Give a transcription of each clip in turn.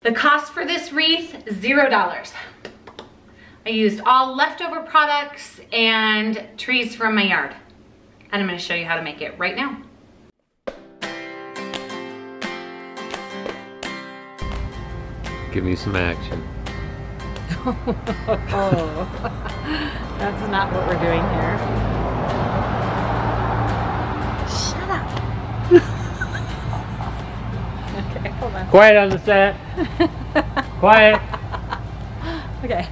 The cost for this wreath, $0. I used all leftover products and trees from my yard. And I'm gonna show you how to make it right now. Give me some action. Oh, that's not what we're doing here. Shut up. Okay, hold on. Quiet on the set. Quiet. Okay.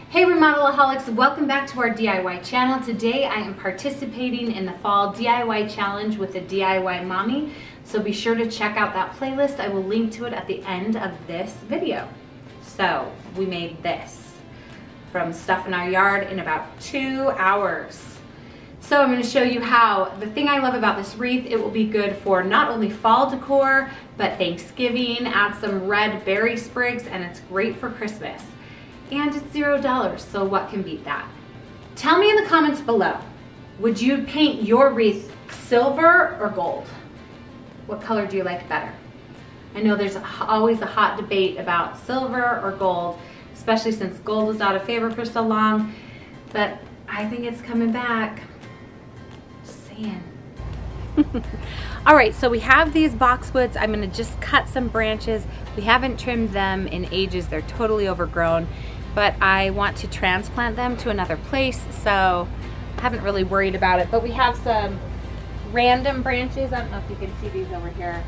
Hey Remodelaholics, welcome back to our DIY channel. Today I am participating in the fall DIY challenge with the DIY Mommy. So be sure to check out that playlist. I will link to it at the end of this video. So we made this from stuff in our yard in about 2 hours. So I'm going to show you how. The thing I love about this wreath, it will be good for not only fall decor, but Thanksgiving. Add some red berry sprigs and it's great for Christmas. And it's $0, so what can beat that? Tell me in the comments below, would you paint your wreath silver or gold? What color do you like better? I know there's always a hot debate about silver or gold, especially since gold was out of favor for so long, but I think it's coming back. Just saying. All right, so we have these boxwoods. I'm gonna just cut some branches. We haven't trimmed them in ages. They're totally overgrown, but I want to transplant them to another place, so I haven't really worried about it. But we have some random branches. I don't know if you can see these over here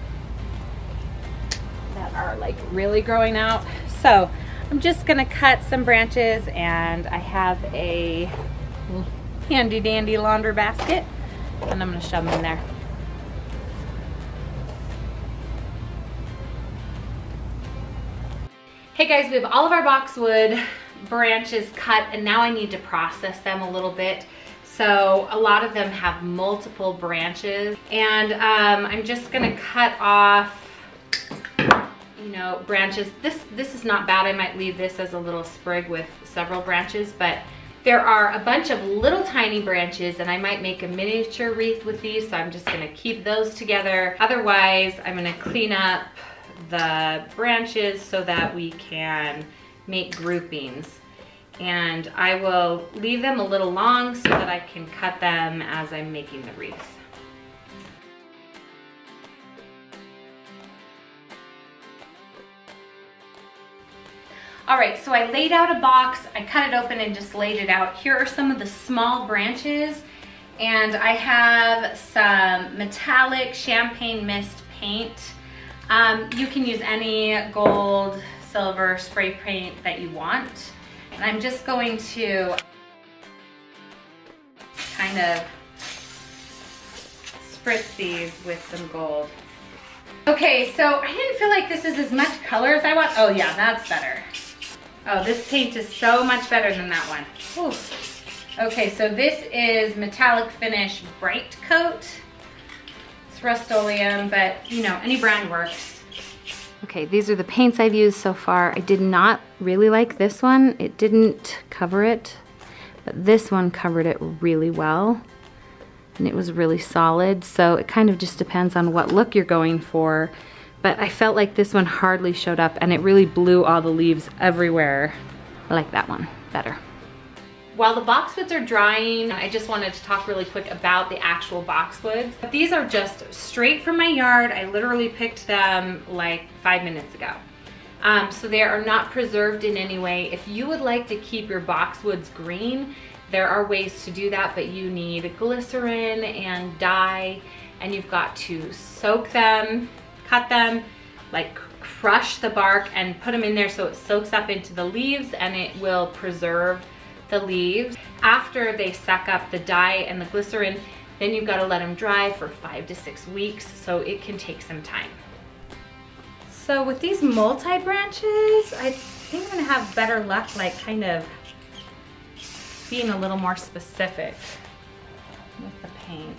that are like really growing out. So I'm just gonna cut some branches, and I have a handy dandy launder basket, and I'm gonna shove them in there. Hey guys, we have all of our boxwood branches cut, and now I need to process them a little bit. So a lot of them have multiple branches, and I'm just gonna cut off, you know, branches. This is not bad. I might leave this as a little sprig with several branches, but there are a bunch of little tiny branches, and I might make a miniature wreath with these, so I'm just gonna keep those together. Otherwise, I'm gonna clean up the branches so that we can make groupings. And I will leave them a little long so that I can cut them as I'm making the wreath. All right, so I laid out a box, I cut it open and just laid it out. Here are some of the small branches, and I have some metallic champagne mist paint. You can use any gold, silver spray paint that you want. And I'm just going to kind of spritz these with some gold. Okay, so I didn't feel like this is as much color as I want. Oh yeah, that's better. Oh, this paint is so much better than that one. Ooh. Okay, so this is metallic finish bright coat. It's Rust-Oleum, but you know, any brand works. Okay, these are the paints I've used so far. I did not really like this one. It didn't cover it, but this one covered it really well. And it was really solid, so it kind of just depends on what look you're going for. But I felt like this one hardly showed up, and it really blew all the leaves everywhere. I like that one better. While the boxwoods are drying, I just wanted to talk really quick about the actual boxwoods. These are just straight from my yard. I literally picked them like 5 minutes ago. So they are not preserved in any way. If you would like to keep your boxwoods green, there are ways to do that, but you need glycerin and dye, and you've got to soak them, cut them, like crush the bark and put them in there so it soaks up into the leaves, and it will preserve the leaves. After they suck up the dye and the glycerin, then you've got to let them dry for 5 to 6 weeks, so it can take some time. So with these multi-branches, I think I'm gonna have better luck, like kind of being a little more specific with the paint.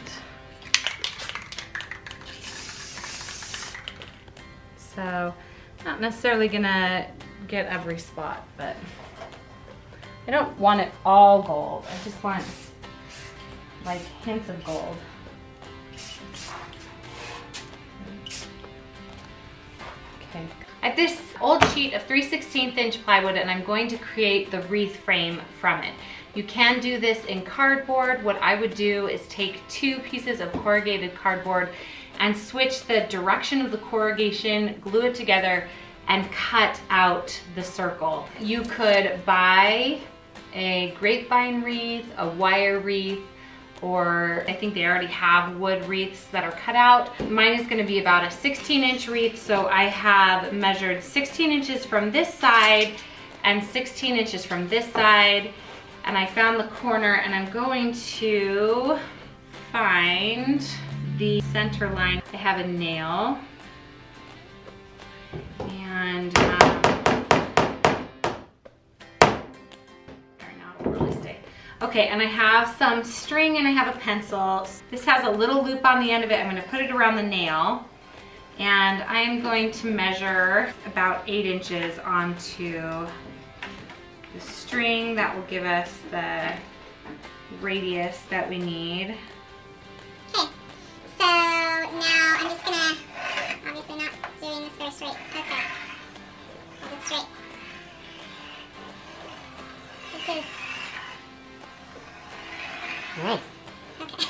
So not necessarily gonna get every spot, but I don't want it all gold. I just want like hints of gold. Okay. I have this old sheet of 3/16 inch plywood and I'm going to create the wreath frame from it. You can do this in cardboard. What I would do is take 2 pieces of corrugated cardboard and switch the direction of the corrugation, glue it together, and cut out the circle. You could buy a grapevine wreath, a wire wreath, or I think they already have wood wreaths that are cut out. Mine is gonna be about a 16-inch wreath, so I have measured 16 inches from this side and 16 inches from this side, and I found the corner, and I'm going to find the center line. I have a nail, and okay, and I have some string and I have a pencil. This has a little loop on the end of it. I'm gonna put it around the nail, and I am going to measure about 8 inches onto the string. That will give us the radius that we need. Okay, so now I'm just gonna, obviously not doing this very straight. Okay, hold it straight. This is nice. Okay.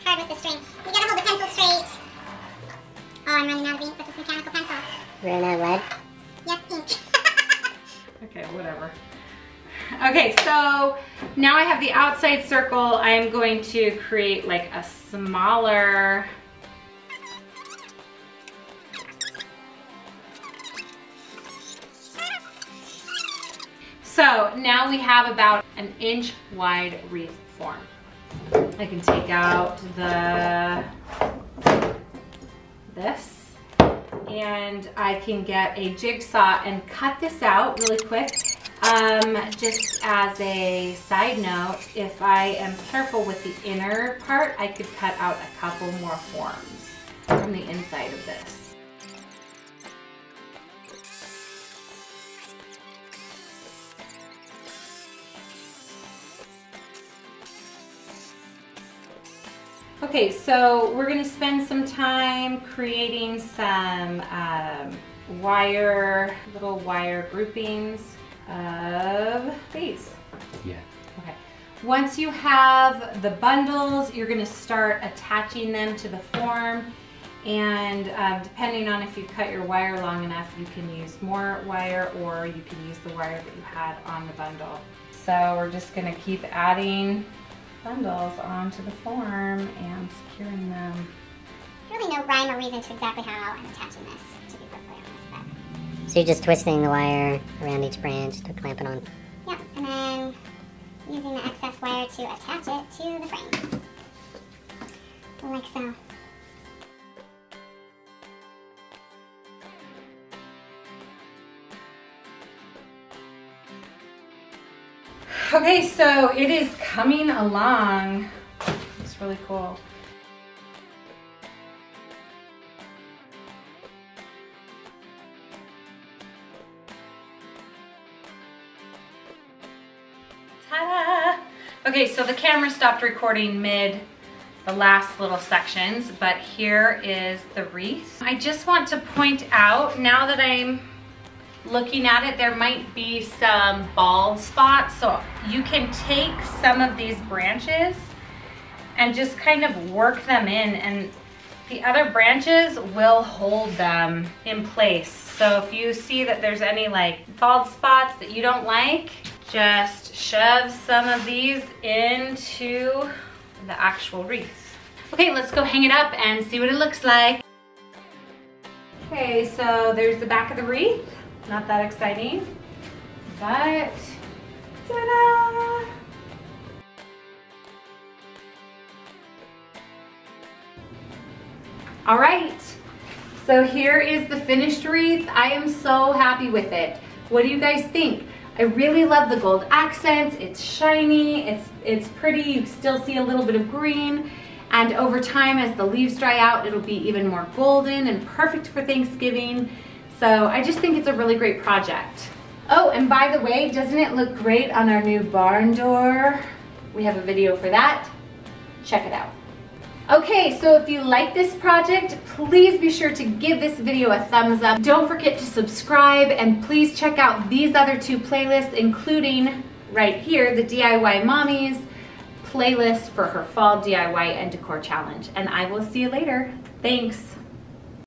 Hard with the string. You gotta hold the pencil straight. Oh, I'm running out of ink with this mechanical pencil. Running out of lead? Yep, ink. Okay, whatever. Okay, so now I have the outside circle. I'm going to create like a smaller so now we have about an inch wide wreath form. I can take out this, and I can get a jigsaw and cut this out really quick. Just as a side note, if I am careful with the inner part, I could cut out a couple more forms from the inside of this. Okay, so we're gonna spend some time creating some little wire groupings of these. Yeah. Okay. Once you have the bundles, you're gonna start attaching them to the form, and depending on if you cut your wire long enough, you can use more wire, or you can use the wire that you had on the bundle. So we're just gonna keep adding bundles onto the form and securing them. There's really no rhyme or reason to exactly how I'm attaching this, to be perfectly honest. But So you're just twisting the wire around each branch to clamp it on. yeah, and then using the excess wire to attach it to the frame. Like so. Okay, so it is coming along. It's really cool. Ta-da! Okay, so the camera stopped recording mid the last little sections, but here is the wreath. I just want to point out, now that I'm looking at it, there might be some bald spots, so you can take some of these branches and just kind of work them in, and the other branches will hold them in place. So if you see that there's any like bald spots that you don't like, just shove some of these into the actual wreath. Okay, let's go hang it up and see what it looks like. Okay, so there's the back of the wreath. Not that exciting, but ta-da! All right, so here is the finished wreath. I am so happy with it. What do you guys think? I really love the gold accents. It's shiny, it's pretty. You still see a little bit of green, and over time as the leaves dry out, it'll be even more golden and perfect for Thanksgiving. So I just think it's a really great project. Oh, and by the way, doesn't it look great on our new barn door? We have a video for that. Check it out. Okay, so if you like this project, please be sure to give this video a thumbs up. Don't forget to subscribe, and please check out these other 2 playlists, including right here, the DIY Mommies playlist for her fall DIY and decor challenge. And I will see you later. Thanks.